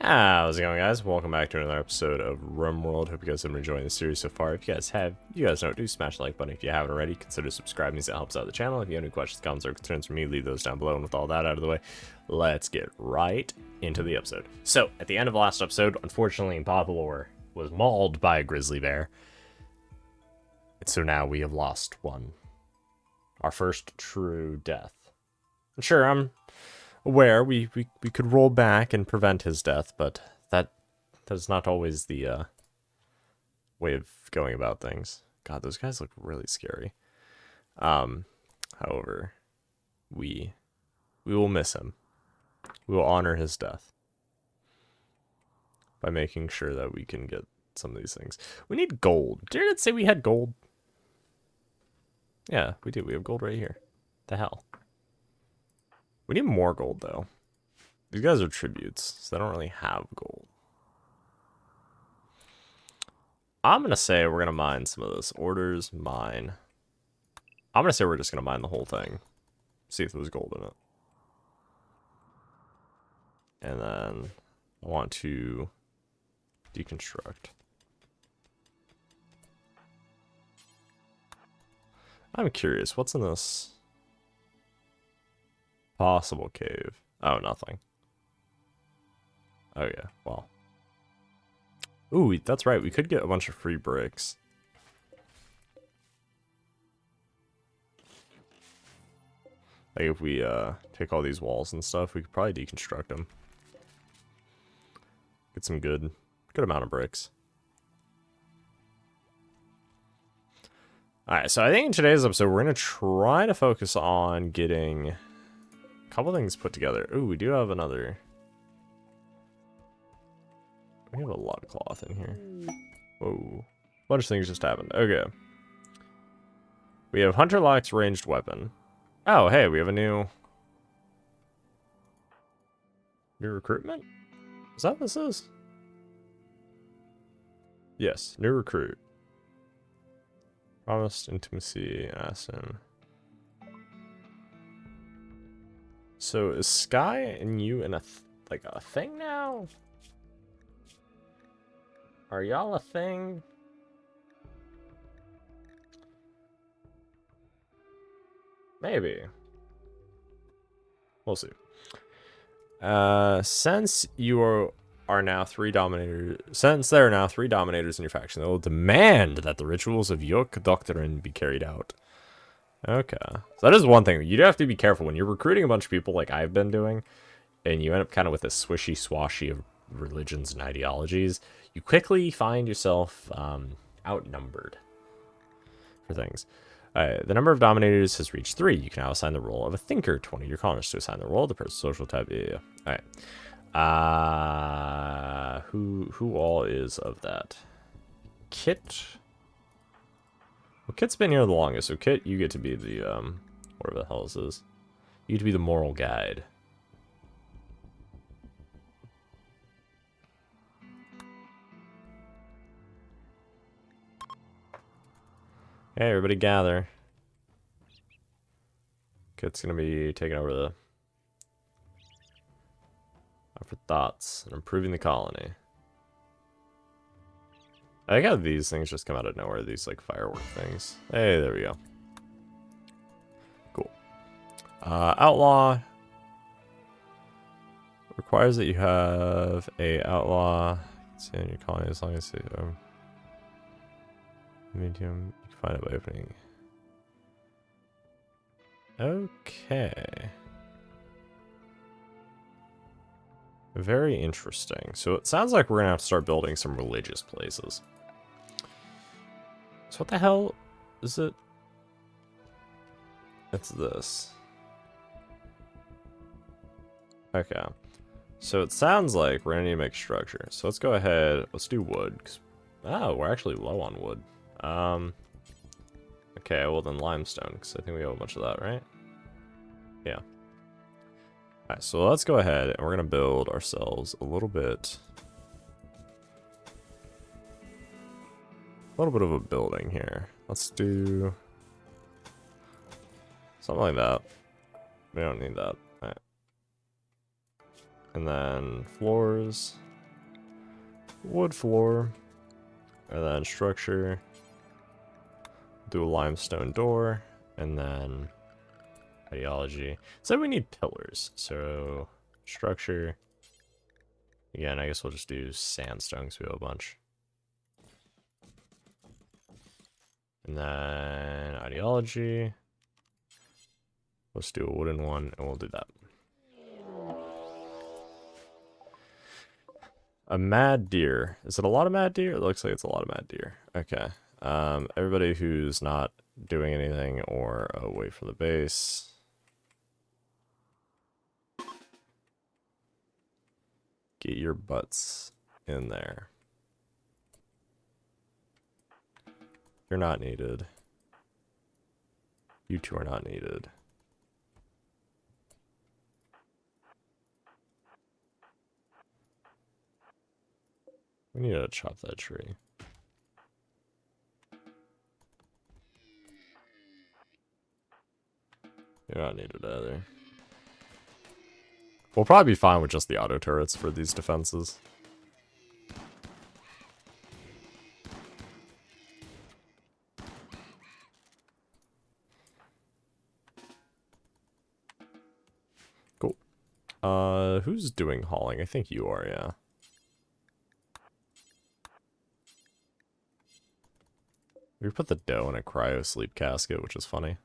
How's it going, guys? Welcome back to another episode of RimWorld. Hope you guys have been enjoying the series so far. If you guys have, you guys know, do smash the like button. If you haven't already, consider subscribing, as it helps out the channel. If you have any questions, comments, or concerns for me, leave those down below. And with all that out of the way, let's get right into the episode. So, at the end of the last episode, unfortunately, Papa Lore was mauled by a grizzly bear. And so now we have lost one. Our first true death. And sure, I'm aware we could roll back and prevent his death, but that is not always the way of going about things. God, those guys look really scary. However, we will miss him. We will honor his death by making sure that we can get some of these things. We need gold. Did it say we had gold? Yeah, we do. We have gold right here. The hell? We need more gold, though. These guys are tributes, so they don't really have gold. I'm going to say we're going to mine some of this. Orders, mine. I'm going to say we're just going to mine the whole thing. See if there's gold in it. And then I want to deconstruct. I'm curious, what's in this possible cave? Oh, nothing. Oh, yeah, well. Ooh, that's right, we could get a bunch of free bricks. Like, if we take all these walls and stuff, we could probably deconstruct them. Get some good amount of bricks. Alright, so I think in today's episode, we're going to try to focus on getting a couple things put together. Ooh, we do have another. We have a lot of cloth in here. Whoa. A bunch of things just happened. Okay. We have Hunter Lock's ranged weapon. Oh, hey, we have a new recruitment? Is that what this is? Yes, new recruit. Promised intimacy, Aston. So is Sky and you in a like a thing now? Are y'all a thing? Maybe. We'll see. Since you are now three dominators, since there are now three dominators in your faction, they will demand that the rituals of Yoke Doctrine be carried out. Okay, so that is one thing. You do have to be careful when you're recruiting a bunch of people like I've been doing, and you end up kind of with a swishy swashy of religions and ideologies. You quickly find yourself outnumbered for things. The number of dominators has reached 3. You can now assign the role of a thinker to one of your colonists to assign the role of the person's social type. Yeah. All right. Who all is of that? Kit. Well, Kit's been here the longest, so Kit, you get to be the whatever the hell this is. You get to be the moral guide. Hey, everybody gather. Kit's gonna be taking over the for thoughts and improving the colony. I think how these things just come out of nowhere, these like firework things. Hey, there we go. Cool. Outlaw requires that you have a outlaw in your colony as long as medium. You can find it by opening. Okay. Very interesting. So it sounds like we're gonna have to start building some religious places. So what the hell is it? It's this. Okay. So it sounds like we're gonna need to make structure. So let's go ahead. Let's do wood. Oh, we're actually low on wood. Okay, well then limestone, because I think we have a bunch of that, right? Yeah. Alright, so let's go ahead and we're going to build ourselves a little bit of a building here. Let's do something like that. We don't need that. Alright. And then floors. wood floor, and then structure, do a limestone door, and then ideology. So we need pillars. So structure. Again, I guess we'll just do sandstone because we have a bunch. And then ideology. Let's do a wooden one, and we'll do that. A mad deer. Is it a lot of mad deer? It looks like it's a lot of mad deer. Okay. Everybody who's not doing anything or away from the base. Get your butts in there. You're not needed. You two are not needed. We need to chop that tree. You're not needed either. We'll probably be fine with just the auto turrets for these defenses. Cool. Who's doing hauling? I think you are, yeah. We put the dough in a cryo sleep casket, which is funny.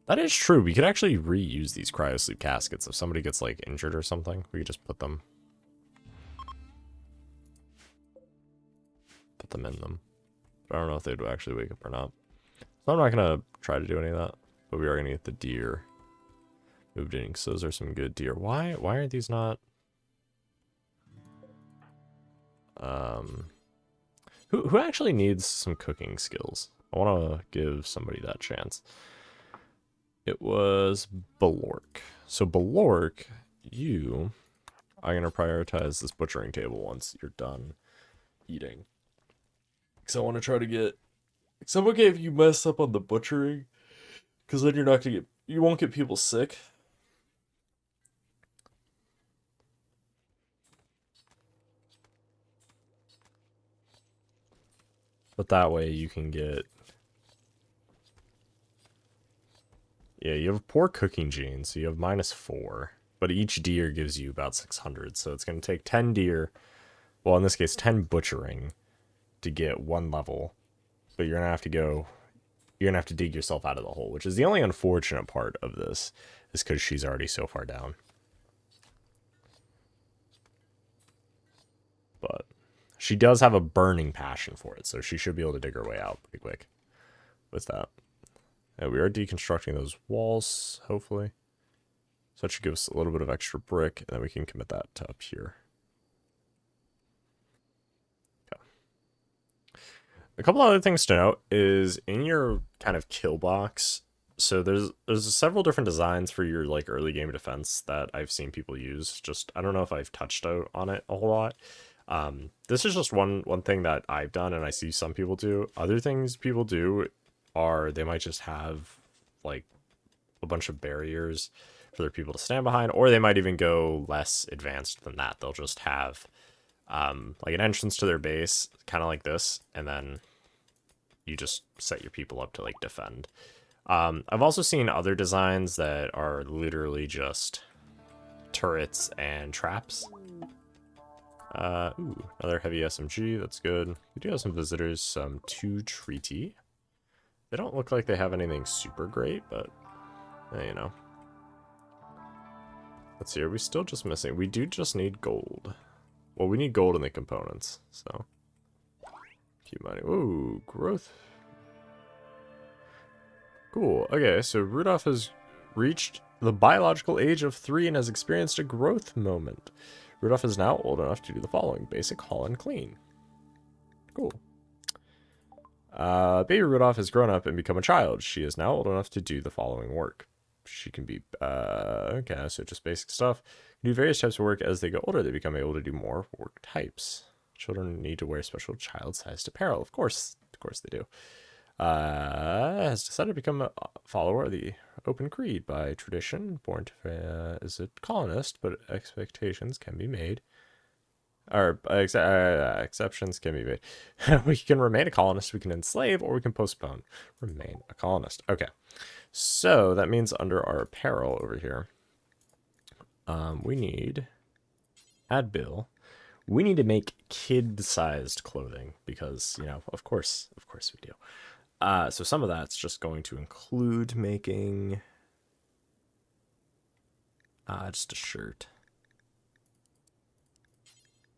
That is true. We could actually reuse these cryo sleep caskets. If somebody gets like injured or something, we could just put them in them. But I don't know if they'd actually wake up or not. So I'm not gonna try to do any of that. But we are gonna get the deer moved in. So those are some good deer. Why aren't these not? Who actually needs some cooking skills? I want to give somebody that chance. It was Balork. So Balork, you are going to prioritize this butchering table once you're done eating. Because I want to try to get... It's okay if you mess up on the butchering. Because then you're not going to get... You won't get people sick. But that way you can get... Yeah, you have poor cooking genes, so you have -4. But each deer gives you about 600, so it's going to take 10 deer, well, in this case, 10 butchering to get 1 level. But you're going to have to go, you're going to have to dig yourself out of the hole, which is the only unfortunate part of this, is because she's already so far down. But she does have a burning passion for it, so she should be able to dig her way out pretty quick with that. And we are deconstructing those walls, hopefully. So that should give us a little bit of extra brick, and then we can commit that to up here. Okay. A couple other things to note is in your kind of kill box, so there's several different designs for your like early game defense that I've seen people use. Just I don't know if I've touched out on it a whole lot. This is just one thing that I've done and I see some people do. Other things people do are they might just have like a bunch of barriers for their people to stand behind, or they might even go less advanced than that. They'll just have like an entrance to their base, kind of like this, and then you just set your people up to like defend. I've also seen other designs that are literally just turrets and traps. Ooh, another heavy SMG, that's good. We do have some visitors, some 2 treaty. They don't look like they have anything super great, but, you know. Let's see, are we still just missing? We do just need gold. Well, we need gold in the components, so. Keep money. Ooh, growth. Cool, okay, so Rudolph has reached the biological age of 3 and has experienced a growth moment. Rudolph is now old enough to do the following: basic, haul, and clean. Cool. Baby Rudolph has grown up and become a child. She is now old enough to do the following work. She can be, okay, so just basic stuff. Do various types of work. As they get older, they become able to do more work types. Children need to wear special child-sized apparel. Of course they do. Has decided to become a follower of the Open Creed by tradition. Born to, as a colonist, but expectations can be made Or exceptions can be made. We can remain a colonist, we can enslave, or we can postpone. Remain a colonist. Okay. So that means under our apparel over here, we need add bill. We need to make kid-sized clothing because, you know, of course we do. So some of that's just going to include making just a shirt.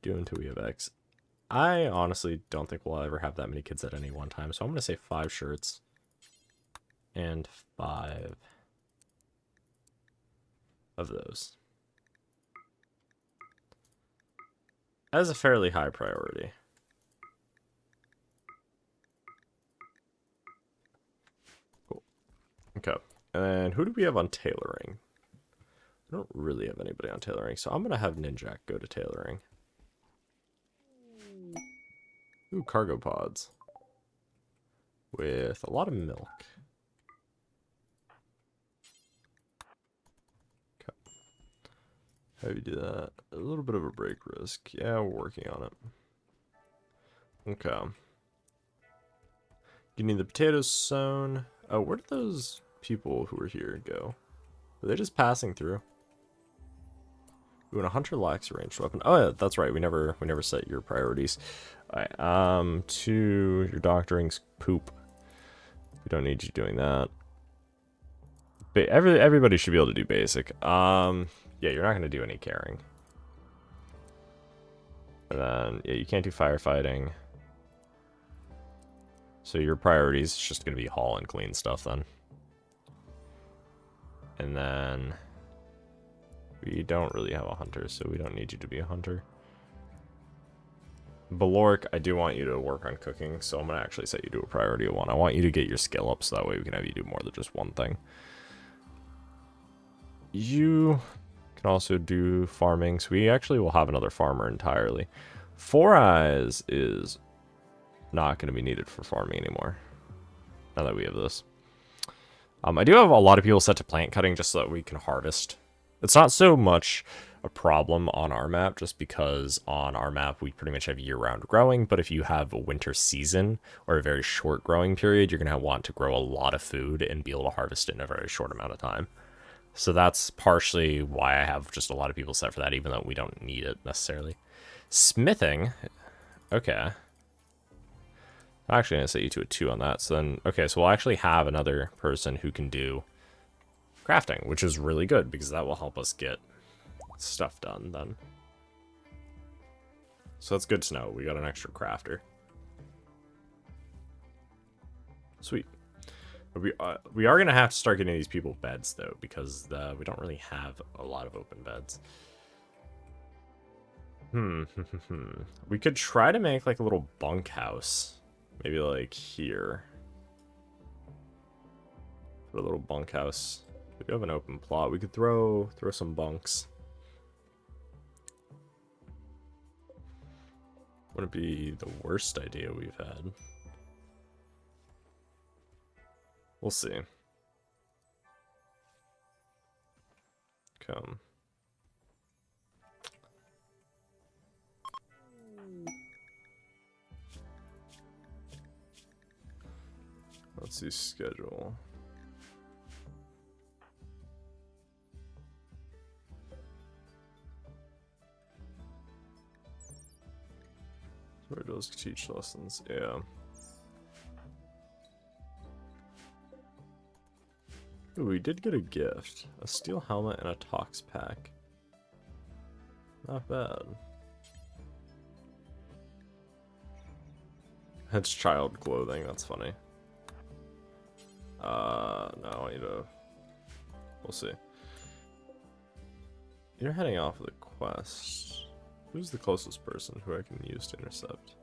Do until we have X. I honestly don't think we'll ever have that many kids at any one time, so I'm going to say 5 shirts and 5 of those. As a fairly high priority. Cool. Okay. And who do we have on tailoring? I don't really have anybody on tailoring, so I'm going to have Ninjak go to tailoring. Ooh, cargo pods. With a lot of milk. Okay. How do you do that? A little bit of a break risk. Yeah, we're working on it. Okay. You need the potatoes sown. Oh, where did those people who were here go? Were they just passing through? When a hunter lacks a ranged weapon. Oh yeah, that's right. We never set your priorities. Alright, to your doctoring poop. We don't need you doing that. Everybody should be able to do basic. Yeah, you're not gonna do any caring. And then yeah, you can't do firefighting. So your priorities is just gonna be haul and clean stuff then. And then we don't really have a hunter, so we don't need you to be a hunter. Baloric, I do want you to work on cooking, so I'm going to actually set you to a priority of 1. I want you to get your skill up, so that way we can have you do more than just one thing. You can also do farming, so we actually will have another farmer entirely. 4 Eyes is not going to be needed for farming anymore, now that we have this. I do have a lot of people set to plant cutting just so that we can harvest. It's not so much a problem on our map, just because on our map we pretty much have year-round growing, but if you have a winter season or a very short growing period, you're going to want to grow a lot of food and be able to harvest it in a very short amount of time. So that's partially why I have just a lot of people set for that, even though we don't need it necessarily. Smithing, okay. I'm actually going to set you to a 2 on that, so then, okay, so we'll actually have another person who can do crafting, which is really good because that will help us get stuff done then. So that's good to know. We got an extra crafter. Sweet. We are going to have to start getting these people beds though, because we don't really have a lot of open beds. We could try to make like a little bunkhouse. Maybe like here. Put a little bunkhouse. We do have an open plot. We could throw some bunks. Wouldn't be the worst idea we've had. We'll see. Come. Let's see schedule. Where does teach lessons? Yeah. Ooh, we did get a gift. A steel helmet and a tox pack. Not bad. It's child clothing, that's funny. No, I need to... We'll see. You're heading off with a quest. Who's the closest person who I can use to intercept?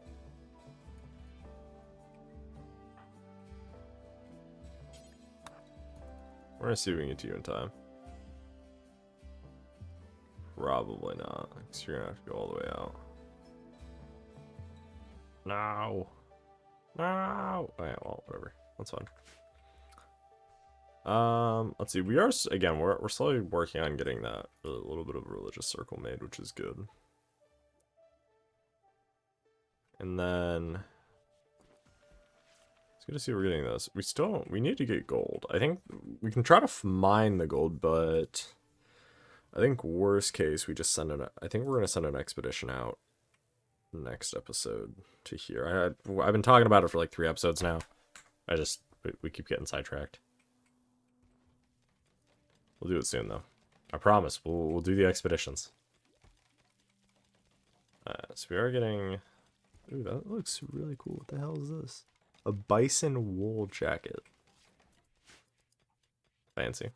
We're gonna see if we can get to you in time. Probably not, because you're gonna have to go all the way out. No! No! Oh yeah, well, whatever. That's fine. Let's see. We are, again, we're slowly working on getting that a little bit of a religious circle made, which is good. And then it's good to see we're getting this. We need to get gold. I think we can try to mine the gold, but I think worst case we just send I think we're gonna send an expedition out next episode to here. I've been talking about it for like 3 episodes now. We keep getting sidetracked. We'll do it soon though. I promise. We'll do the expeditions. So we are getting. Ooh, that looks really cool. What the hell is this? A bison wool jacket. Fancy.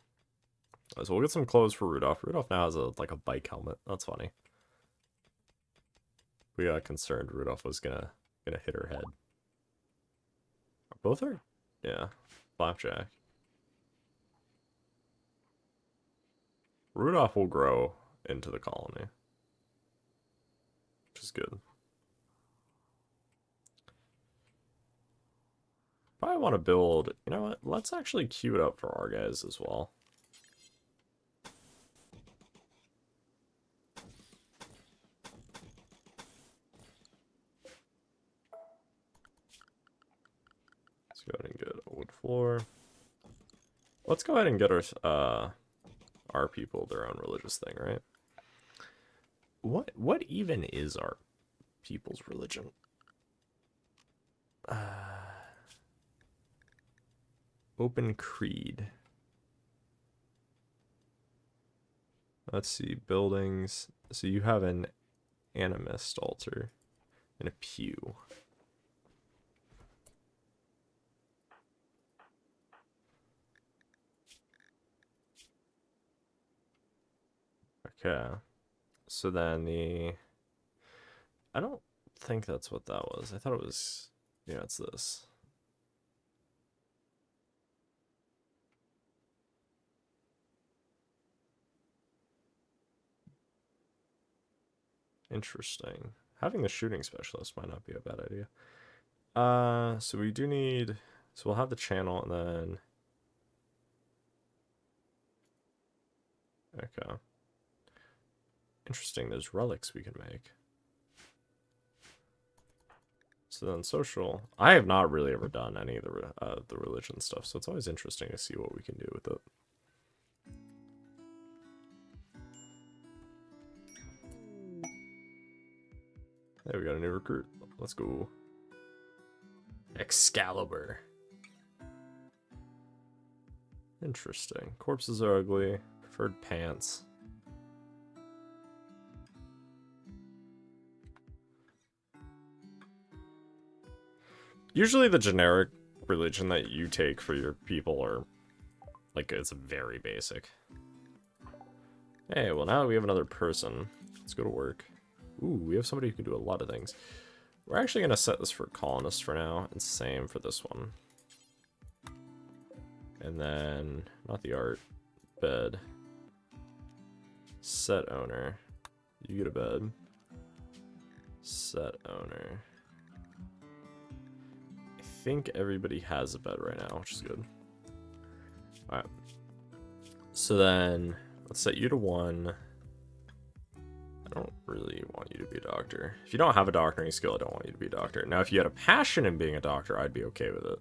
So we'll get some clothes for Rudolph. Rudolph now has like a bike helmet. That's funny. We got concerned Rudolph was gonna hit her head. Both are? Yeah. Flapjack. Rudolph will grow into the colony. Which is good. Probably want to build, you know what? Let's actually queue it up for our guys as well. Let's go ahead and get a wood floor. Let's go ahead and get our people their own religious thing, right? What even is our people's religion? Open creed. Let's see, buildings. So you have an animist altar and a pew. Okay. So then I don't think that's what that was. I thought it was, yeah, it's this. Interesting. Having the shooting specialist might not be a bad idea. So we do need, so we'll have the channel and then, okay. Interesting, there's relics we can make. So then social, I have not really ever done any of the religion stuff, so it's always interesting to see what we can do with it. Hey, we got a new recruit. Let's go. Excalibur. Interesting. Corpses are ugly. Preferred pants. Usually the generic religion that you take for your people are, like, it's very basic. Hey, well now we have another person. Let's go to work. Ooh, we have somebody who can do a lot of things. We're actually going to set this for colonists for now, and same for this one. And then, not the art, bed. Set owner. You get a bed. Set owner. I think everybody has a bed right now, which is good. Alright. So then, let's set you to 1. I don't really want you to be a doctor. If you don't have a doctoring skill, I don't want you to be a doctor. Now, if you had a passion in being a doctor, I'd be okay with it.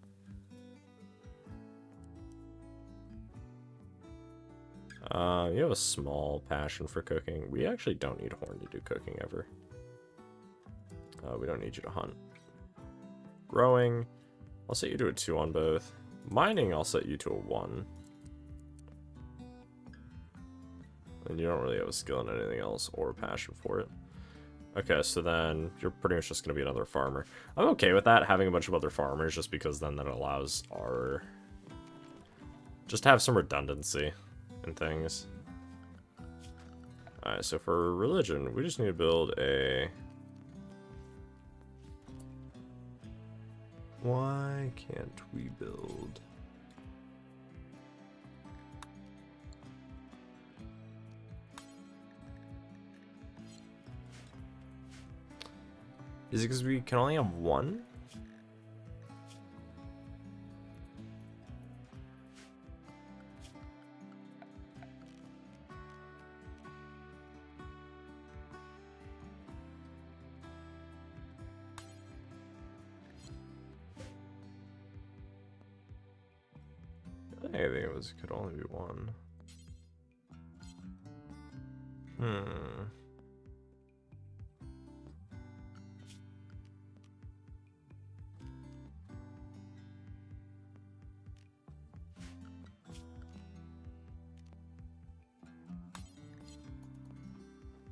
You have a small passion for cooking. We actually don't need Horn to do cooking ever. We don't need you to hunt. Growing, I'll set you to a 2 on both. Mining, I'll set you to a 1. And you don't really have a skill in anything else or a passion for it. Okay, so then you're pretty much just going to be another farmer. I'm okay with that, having a bunch of other farmers, just because then that allows our... just to have some redundancy in things. Alright, so for religion, we just need to build a... Why can't we build... Is it because we can only have 1? think it was, could only be one.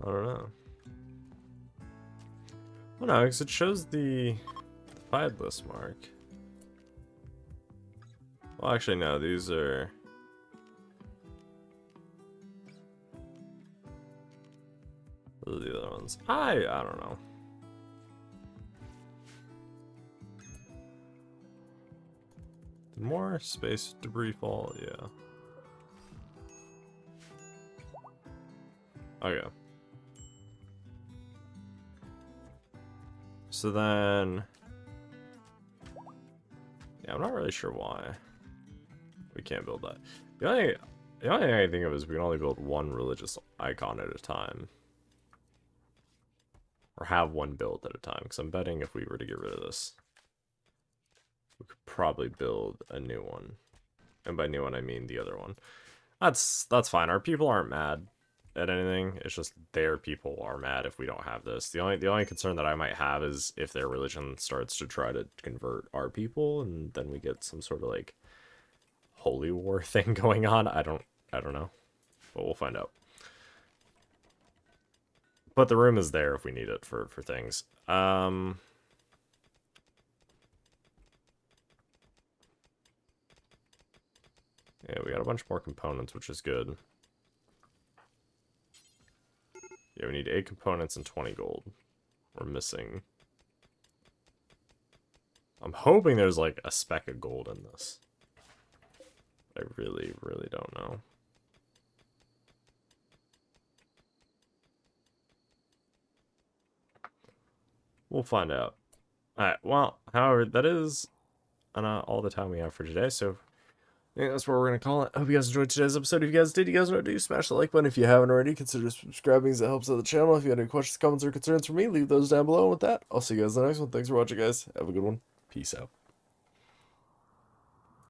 I don't know. Well, no, because it shows the defied list mark. Well, actually, no, these are... Those are the other ones. I don't know. More space debris fall, yeah. Okay. So then... Yeah, I'm not really sure why we can't build that. The only thing I think of is we can only build one religious icon at a time. Or have one built at a time, because I'm betting if we were to get rid of this, we could probably build a new one. And by new one, I mean the other one. That's fine. Our people aren't mad at anything. It's just their people are mad if we don't have this. The only concern that I might have is if their religion starts to try to convert our people, and then we get some sort of like holy war thing going on. I don't know, but we'll find out. But the room is there if we need it for things. Yeah, we got a bunch more components, which is good. Yeah, we need 8 components and 20 gold. We're missing. I'm hoping there's like a speck of gold in this. I really, really don't know. We'll find out. Alright, well, however, that is all the time we have for today, so I think that's what we're going to call it. I hope you guys enjoyed today's episode. If you guys did, you guys know what to do. Smash the like button. If you haven't already, consider subscribing as it helps out the channel. If you have any questions, comments, or concerns for me, leave those down below. And with that, I'll see you guys in the next one. Thanks for watching, guys. Have a good one. Peace out.